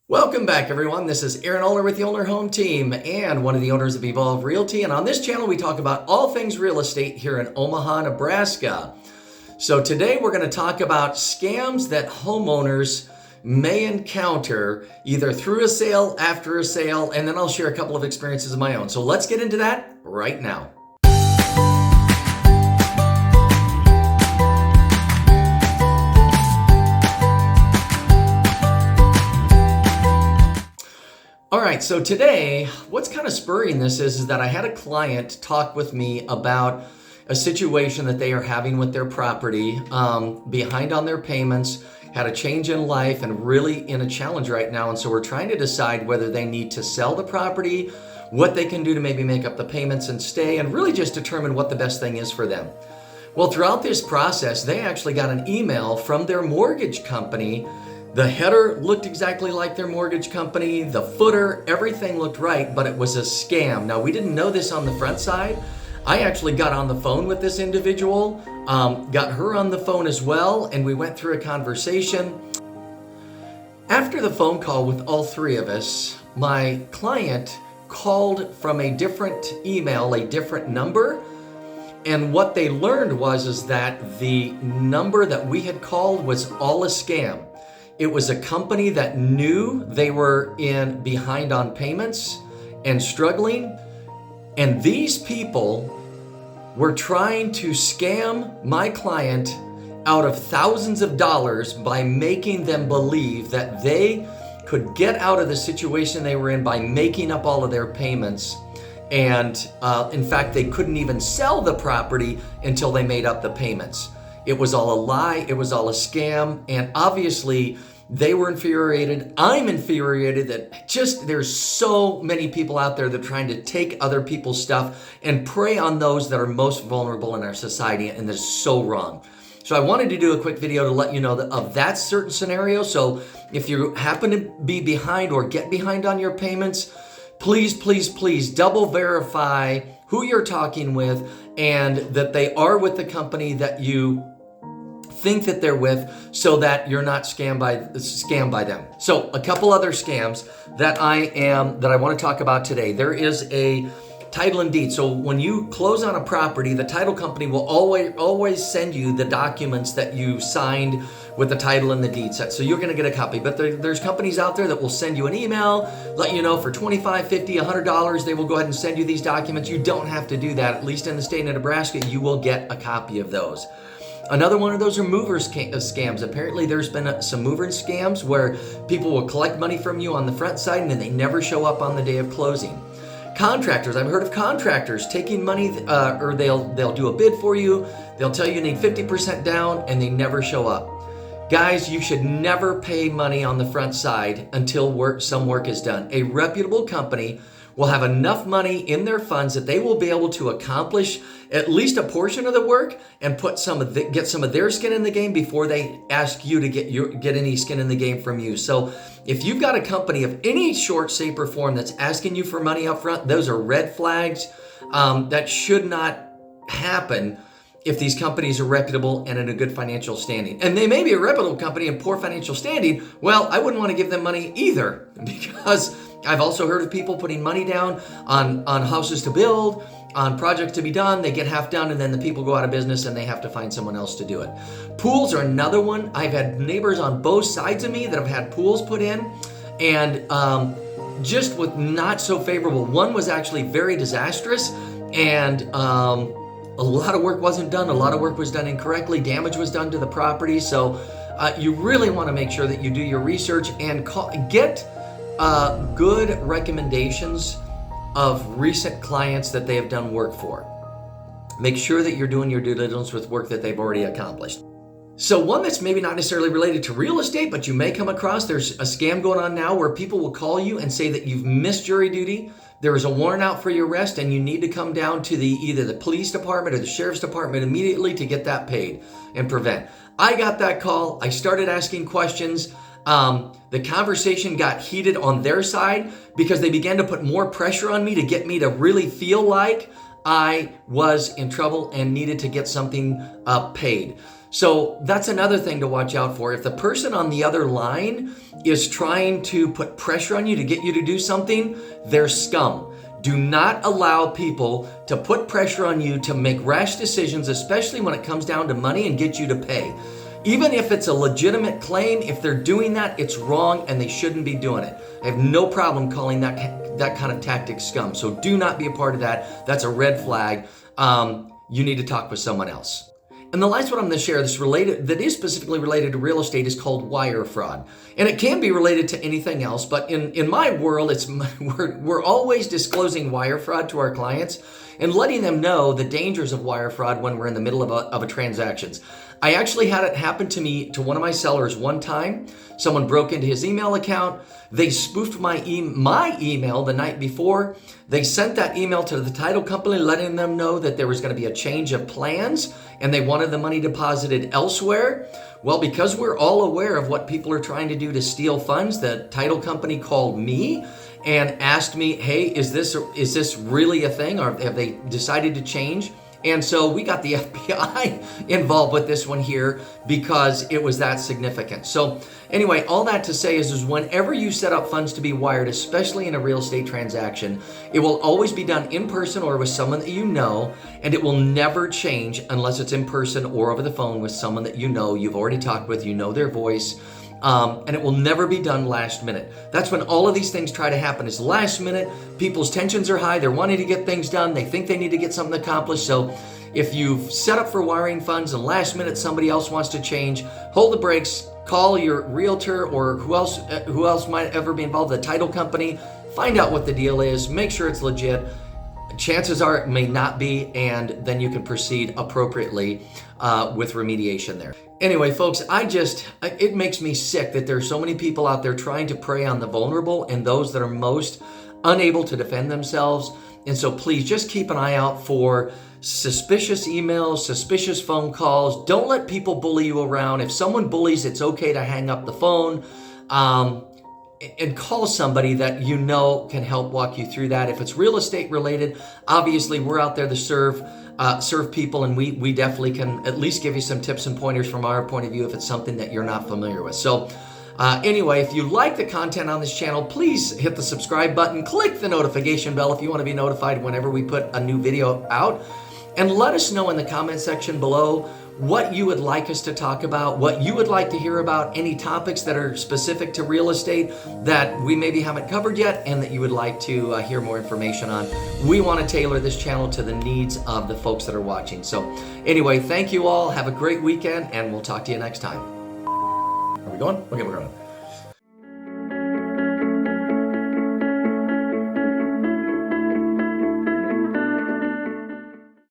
Welcome back, everyone. This is Aaron Aulner with the Aulner Home Team and one of the owners of Evolve Realty. And on this channel, we talk about all things real estate here in Omaha, Nebraska. So today we're going to talk about scams that homeowners may encounter either through a sale, after a sale, and then I'll share a couple of experiences of my own. So let's get into that right now. All right, so today, what's kind of spurring this is that I had a client talk with me about a situation that they are having with their property, behind on their payments, had a change in life, and really in a challenge right now. And so we're trying to decide whether they need to sell the property, what they can do to maybe make up the payments and stay, and really just determine what the best thing is for them. Well, throughout this process, they actually got an email from their mortgage company. The header looked exactly like their mortgage company, the footer, everything looked right, but it was a scam. Now, we didn't know this on the front side. I actually got on the phone with this individual, got her on the phone as well, and we went through a conversation. After the phone call with all three of us, my client called from a different email, a different number, and what they learned was that the number that we had called was all a scam. It was a company that knew they were behind on payments and struggling. And these people were trying to scam my client out of thousands of dollars by making them believe that they could get out of the situation they were in by making up all of their payments. And in fact, they couldn't even sell the property until they made up the payments. It was all a lie. It was all a scam. And obviously, they were infuriated. I'm infuriated that there's so many people out there that are trying to take other people's stuff and prey on those that are most vulnerable in our society, and that's so wrong. So I wanted to do a quick video to let you know of that certain scenario. So if you happen to be behind or get behind on your payments, please double verify who you're talking with and that they are with the company that you think that they're with, so that you're not scammed by them. So a couple other scams that I want to talk about today. There is a title and deed. So when you close on a property, the title company will always send you the documents that you signed with the title and the deed set. So you're going to get a copy. But there's companies out there that will send you an email, let you know for $25, $50, $100, they will go ahead and send you these documents. You don't have to do that. At least in the state of Nebraska, you will get a copy of those. Another one of those are mover scams. Apparently there's been some mover scams where people will collect money from you on the front side and then they never show up on the day of closing. Contractors, I've heard of contractors taking money, or they'll do a bid for you. They'll tell you need 50% down and they never show up. Guys, you should never pay money on the front side until some work is done. A reputable company will have enough money in their funds that they will be able to accomplish at least a portion of the work and get some of their skin in the game before they ask you to get any skin in the game from you. So if you've got a company of any short, shape, or form that's asking you for money up front, those are red flags. That should not happen if these companies are reputable and in a good financial standing. And they may be a reputable company in poor financial standing. Well, I wouldn't want to give them money either, because I've also heard of people putting money down on houses to build, on projects to be done. They get half done and then the people go out of business and they have to find someone else to do it. Pools are another one. I've had neighbors on both sides of me that have had pools put in, and just with not so favorable. One was actually very disastrous, and a lot of work wasn't done. A lot of work was done incorrectly. Damage was done to the property. So you really want to make sure that you do your research and get good recommendations of recent clients that they have done work for. Make sure that you're doing your due diligence with work that they've already accomplished. So one that's maybe not necessarily related to real estate, but you may come across, there's a scam going on now where people will call you and say that you've missed jury duty. There is a warrant out for your arrest and you need to come down to either the police department or the sheriff's department immediately to get that paid and prevent. I got that call. I started asking questions. The conversation got heated on their side because they began to put more pressure on me to get me to really feel like I was in trouble and needed to get something paid. So that's another thing to watch out for. If the person on the other line is trying to put pressure on you to get you to do something, they're scum. Do not allow people to put pressure on you to make rash decisions, especially when it comes down to money and get you to pay. Even if it's a legitimate claim, if they're doing that, it's wrong and they shouldn't be doing it. I have no problem calling that kind of tactic scum. So do not be a part of that. That's a red flag. You need to talk with someone else. And the last one I'm going to share that is specifically related to real estate is called wire fraud. And it can be related to anything else, but in my world, we're always disclosing wire fraud to our clients and letting them know the dangers of wire fraud when we're in the middle of a transactions. I actually had it happen to me, to one of my sellers one time. Someone broke into his email account. They spoofed my email the night before. They sent that email to the title company, letting them know that there was going to be a change of plans and they wanted the money deposited elsewhere. Well, because we're all aware of what people are trying to do to steal funds, the title company called me and asked me, hey, is this really a thing, or have they decided to change? And so we got the FBI involved with this one here because it was that significant. So anyway, all that to say is whenever you set up funds to be wired, especially in a real estate transaction, it will always be done in person or with someone that you know, and it will never change unless it's in person or over the phone with someone that you know, you've already talked with, you know their voice. And it will never be done last minute. That's when all of these things try to happen, is last minute. People's tensions are high. They're wanting to get things done. They think they need to get something accomplished. So if you've set up for wiring funds and last minute somebody else wants to change, hold the brakes, call your realtor or who else might ever be involved, the title company, find out what the deal is, make sure it's legit. Chances are it may not be, and then you can proceed appropriately with remediation there. Anyway, folks, it makes me sick that there's so many people out there trying to prey on the vulnerable and those that are most unable to defend themselves. And so please just keep an eye out for suspicious emails, suspicious phone calls. Don't let people bully you around. If someone bullies, it's okay to hang up the phone. And call somebody that you know can help walk you through that. If it's real estate related, obviously we're out there to serve people, and we definitely can at least give you some tips and pointers from our point of view if it's something that you're not familiar with. So anyway, if you like the content on this channel, please hit the subscribe button, click the notification bell if you want to be notified whenever we put a new video out, and let us know in the comment section below what you would like us to talk about, what you would like to hear about, any topics that are specific to real estate that we maybe haven't covered yet and that you would like to hear more information on. We want to tailor this channel to the needs of the folks that are watching. So anyway, thank you all. Have a great weekend, and we'll talk to you next time. Are we going? Okay, we're going.